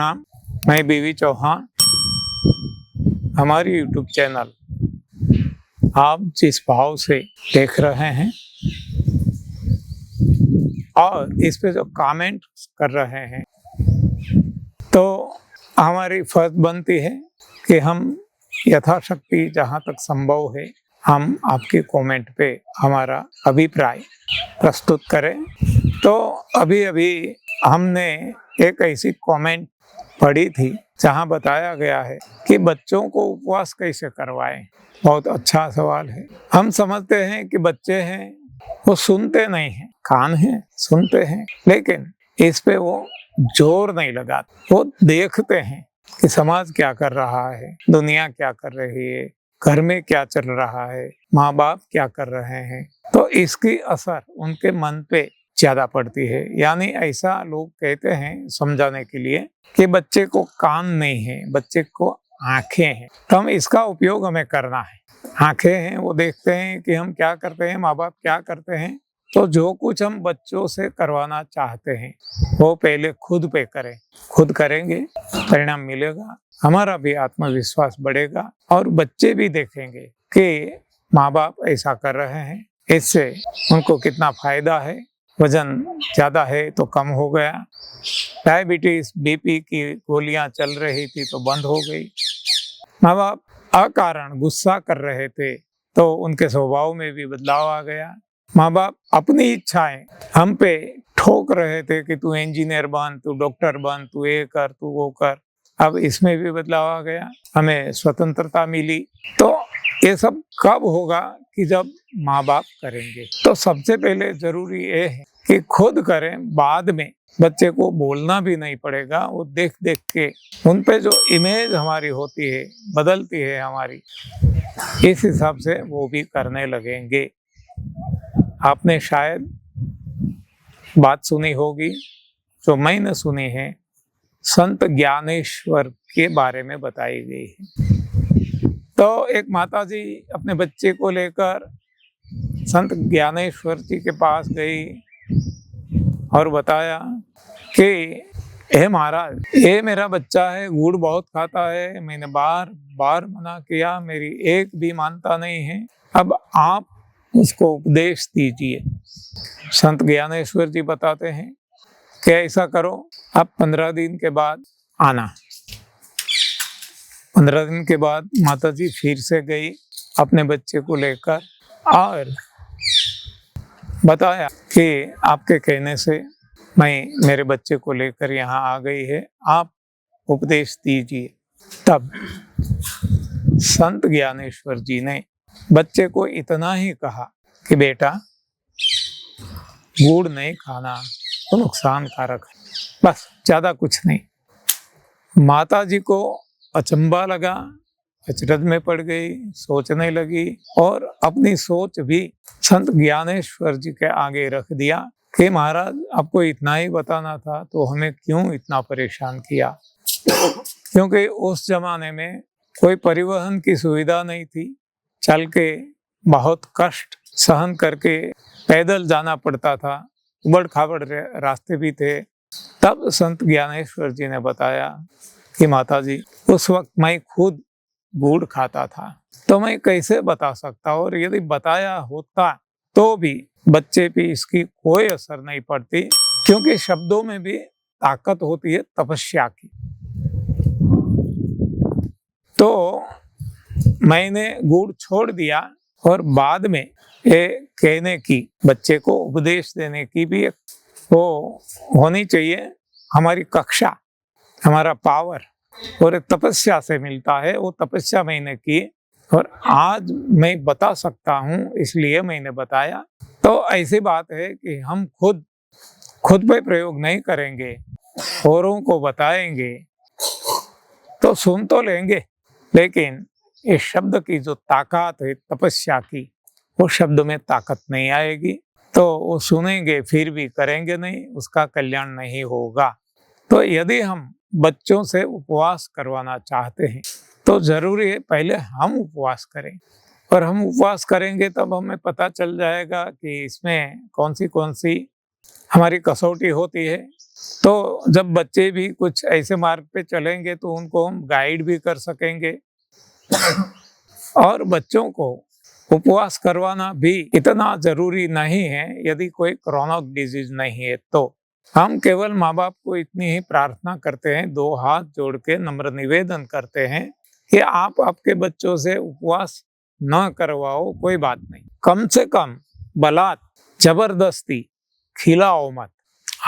प्रणाम। मैं बीवी चौहान। हमारी यूट्यूब चैनल आप जिस भाव से देख रहे हैं और इस पे जो कमेंट कर रहे हैं, तो हमारी फर्ज बनती है कि हम यथाशक्ति जहाँ तक संभव है हम आपके कमेंट पे हमारा अभिप्राय प्रस्तुत करें। तो अभी अभी हमने एक ऐसी कमेंट पढ़ी थी जहाँ बताया गया है कि बच्चों को उपवास कैसे करवाएं। बहुत अच्छा सवाल है। हम समझते हैं कि बच्चे हैं वो सुनते नहीं हैं, कान हैं सुनते हैं, लेकिन इस पे वो जोर नहीं लगाते। वो देखते हैं कि समाज क्या कर रहा है, दुनिया क्या कर रही है, घर में क्या चल रहा है, माँ बाप क्या कर रहे हैं, तो इसकी असर उनके मन पे ज्यादा पड़ती है। यानी ऐसा लोग कहते हैं समझाने के लिए कि बच्चे को कान नहीं है, बच्चे को आंखें हैं, तो हम इसका उपयोग हमें करना है। आंखें हैं, वो देखते हैं कि हम क्या करते हैं, माँ बाप क्या करते हैं, तो जो कुछ हम बच्चों से करवाना चाहते हैं वो पहले खुद पे करें। खुद करेंगे, परिणाम मिलेगा, हमारा भी आत्मविश्वास बढ़ेगा और बच्चे भी देखेंगे कि माँ बाप ऐसा कर रहे हैं, इससे उनको कितना फायदा है। वजन ज्यादा है तो कम हो गया, डायबिटीज बीपी की गोलियां चल रही थी तो बंद हो गई, माँ बाप अकारण गुस्सा कर रहे थे तो उनके स्वभाव में भी बदलाव आ गया, माँ बाप अपनी इच्छाएं हम पे ठोक रहे थे कि तू इंजीनियर बन, तू डॉक्टर बन, तू ये कर, तू वो कर, अब इसमें भी बदलाव आ गया, हमें स्वतंत्रता मिली। तो ये सब कब होगा कि जब माँ बाप करेंगे। तो सबसे पहले जरूरी ये है कि खुद करें, बाद में बच्चे को बोलना भी नहीं पड़ेगा। वो देख देख के उन पे जो इमेज हमारी होती है, बदलती है हमारी, इस हिसाब से वो भी करने लगेंगे। आपने शायद बात सुनी होगी जो मैंने सुनी है, संत ज्ञानेश्वर के बारे में बताई गई है। तो एक माताजी अपने बच्चे को लेकर संत ज्ञानेश्वर जी के पास गई और बताया कि हे महाराज, ये मेरा बच्चा है, गुड़ बहुत खाता है, मैंने बार बार मना किया, मेरी एक भी मानता नहीं है, अब आप उसको उपदेश दीजिए। संत ज्ञानेश्वर जी बताते हैं कि ऐसा करो, अब 15 दिन के बाद आना। 15 दिन के बाद माता जी फिर से गई अपने बच्चे को लेकर और बताया कि आपके कहने से मैं मेरे बच्चे को लेकर यहाँ आ गई है, आप उपदेश दीजिए। तब संत ज्ञानेश्वर जी ने बच्चे को इतना ही कहा कि बेटा, गुड़ नहीं खाना तो नुकसानकारक है, बस ज्यादा कुछ नहीं। माता जी को अचंभा लगा, अचरज में पड़ गई, सोचने लगी और अपनी सोच भी संत ज्ञानेश्वर जी के आगे रख दिया कि महाराज, आपको इतना ही बताना था तो हमें क्यों इतना परेशान किया। क्योंकि उस जमाने में कोई परिवहन की सुविधा नहीं थी, चल के बहुत कष्ट सहन करके पैदल जाना पड़ता था, उबड़ खाबड़ रास्ते भी थे। तब संत ज्ञानेश्वर जी ने बताया कि माता जी, उस वक्त मैं खुद गुड़ खाता था तो मैं कैसे बता सकता, और यदि बताया होता तो भी बच्चे पे इसकी कोई असर नहीं पड़ती, क्योंकि शब्दों में भी ताकत होती है तपस्या की। तो मैंने गुड़ छोड़ दिया और बाद में ये कहने की, बच्चे को उपदेश देने की भी एक वो होनी चाहिए, हमारी कक्षा, हमारा पावर, और तपस्या से मिलता है। वो तपस्या मैंने की और आज मैं बता सकता हूँ, इसलिए मैंने बताया। तो ऐसी बात है कि हम खुद पे प्रयोग नहीं करेंगे, औरों को बताएंगे तो सुन तो लेंगे, लेकिन इस शब्द की जो ताकत है तपस्या की, वो शब्द में ताकत नहीं आएगी। तो वो सुनेंगे फिर भी करेंगे नहीं, उसका कल्याण नहीं होगा। तो यदि हम बच्चों से उपवास करवाना चाहते हैं तो जरूरी है पहले हम उपवास करें, और हम उपवास करेंगे तब हमें पता चल जाएगा कि इसमें कौन सी हमारी कसौटी होती है तो जब बच्चे भी कुछ ऐसे मार्ग पे चलेंगे तो उनको हम गाइड भी कर सकेंगे। और बच्चों को उपवास करवाना भी इतना जरूरी नहीं है यदि कोई क्रोनिक डिजीज नहीं है तो। हम केवल माँ बाप को इतनी ही प्रार्थना करते हैं, दो हाथ जोड़ के नम्र निवेदन करते हैं कि आप आपके बच्चों से उपवास न करवाओ, कोई बात नहीं, कम से कम बलात् जबरदस्ती खिलाओ मत।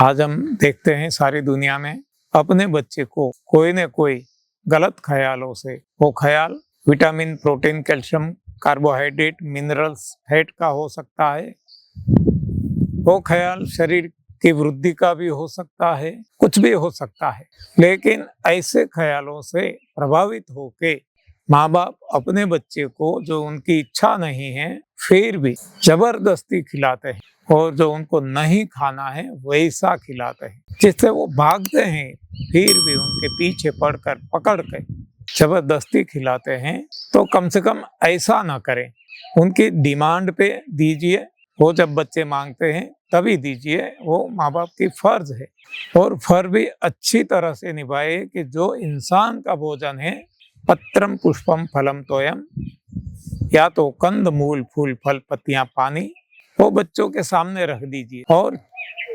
आज हम देखते हैं सारी दुनिया में अपने बच्चे को कोई न कोई गलत ख्यालों से, वो ख्याल vitamin, protein, calcium, carbohydrate, minerals, fat का हो सकता है, वो ख्याल शरीर की वृद्धि का भी हो सकता है, कुछ भी हो सकता है। लेकिन ऐसे ख्यालों से प्रभावित होके माँ बाप अपने बच्चे को जो उनकी इच्छा नहीं है फिर भी जबरदस्ती खिलाते हैं, और जो उनको नहीं खाना है वैसा खिलाते हैं, जिससे वो भागते हैं फिर भी उनके पीछे पड़कर पकड़ कर जबरदस्ती खिलाते हैं। तो कम से कम ऐसा ना करें, उनकी डिमांड पे दीजिए, वो जब बच्चे मांगते हैं तभी दीजिए, वो माँ बाप की फर्ज है। और फर्ज भी अच्छी तरह से निभाए कि जो इंसान का भोजन है, पत्रम पुष्पम फलम तोयम, या तो कंद मूल फूल फल पत्तियां पानी, वो बच्चों के सामने रख दीजिए और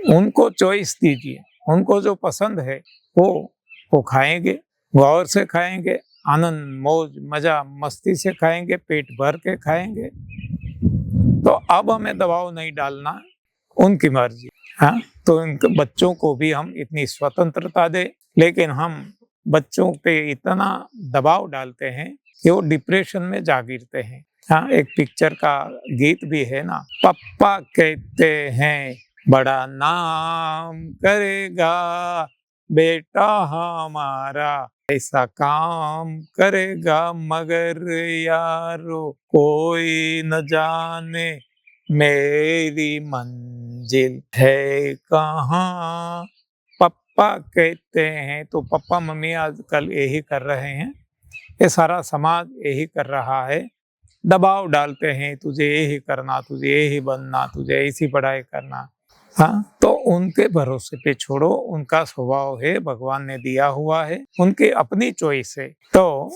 उनको चॉइस दीजिए, उनको जो पसंद है वो खाएंगे, गौर से खाएंगे, आनंद मौज मजा मस्ती से खाएंगे, पेट भर के खाएंगे। तो अब हमें दबाव नहीं डालना, उनकी मर्जी। हाँ, तो इनके बच्चों को भी हम इतनी स्वतंत्रता दे, लेकिन हम बच्चों पे इतना दबाव डालते हैं कि वो डिप्रेशन में जा गिरते हैं। हाँ, एक पिक्चर का गीत भी है ना, पप्पा कहते हैं बड़ा नाम करेगा बेटा हमारा, ऐसा काम करेगा मगर यारो कोई न जाने मेरी मंजिल है कहाँ। पप्पा कहते हैं, तो पप्पा मम्मी आजकल यही कर रहे हैं, ये सारा समाज यही कर रहा है, दबाव डालते हैं, तुझे यही करना, तुझे यही बनना, तुझे ऐसी पढ़ाई करना। हाँ, तो उनके भरोसे पे छोड़ो, उनका स्वभाव है, भगवान ने दिया हुआ है, उनकी अपनी चॉइस है, तो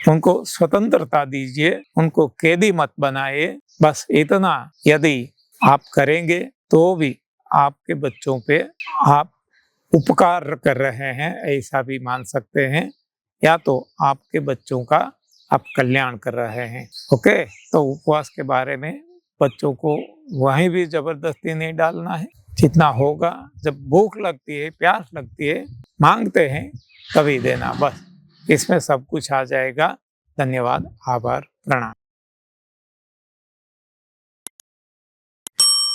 उनको स्वतंत्रता दीजिए, उनको कैदी मत बनाइए। बस इतना यदि आप करेंगे तो भी आपके बच्चों पे आप उपकार कर रहे हैं ऐसा भी मान सकते हैं, या तो आपके बच्चों का आप कल्याण कर रहे हैं। ओके, तो उपवास के बारे में बच्चों को वहीं भी जबरदस्ती नहीं डालना है, जितना होगा, जब भूख लगती है, प्यास लगती है, मांगते हैं तभी देना, बस इसमें सब कुछ आ जाएगा। धन्यवाद, आभार, प्रणाम।